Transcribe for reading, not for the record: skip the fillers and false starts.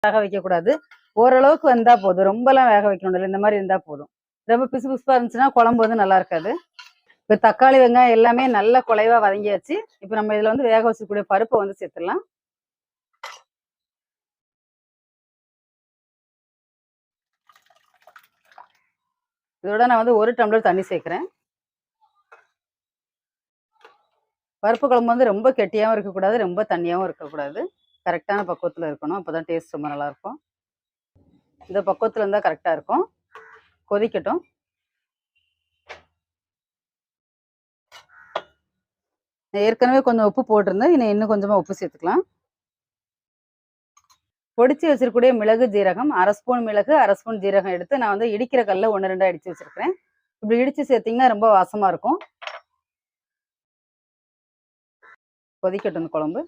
வேக வைக்கக்கூடாது. ஓரளவுக்கு வந்தா போதும். ரொம்பலாம் வேக வைக்கணும் இல்லை. இந்த மாதிரி இருந்தா போதும். ரொம்ப பிசு பிசுப்பா இருந்துச்சுன்னா குழம்பு வந்து நல்லா இருக்காது. இப்போ தக்காளி வெங்காயம் எல்லாமே நல்லா குலைவா வதங்கியாச்சு. இப்போ நம்ம இதில் வந்து வேக வச்சுக்கூடிய பருப்பை வந்து சேர்த்துடலாம். இதோட நான் வந்து 1 டம்ளர் தண்ணி சேர்க்குறேன். பருப்பு குழம்பு வந்து ரொம்ப கெட்டியாகவும் இருக்கக்கூடாது, ரொம்ப தண்ணியாகவும் இருக்கக்கூடாது. கரெக்டான பக்குவத்தில் இருக்கணும். அப்போ தான் டேஸ்ட் ரொம்ப நல்லாயிருக்கும். இந்த பக்குவத்தில் இருந்தால் கரெக்டாக இருக்கும். கொதிக்கட்டும். நான் ஏற்கனவே கொஞ்சம் உப்பு போட்டிருந்தேன். இன்னும் கொஞ்சமாக உப்பு சேர்த்துக்கலாம். பொடிச்சு வச்சிருக்கக்கூடிய மிளகு ஜீரகம் 1/2 ஸ்பூன் மிளகு 1/2 ஸ்பூன் ஜீரகம் எடுத்து நான் வந்து இடிக்கிற கல்ல 1 2 இடிச்சு வச்சிருக்கிறேன். இப்படி இடிச்சு சேர்த்தீங்கன்னா ரொம்ப வாசமா இருக்கும். கொதிக்கட்டும் இந்த குழம்பு.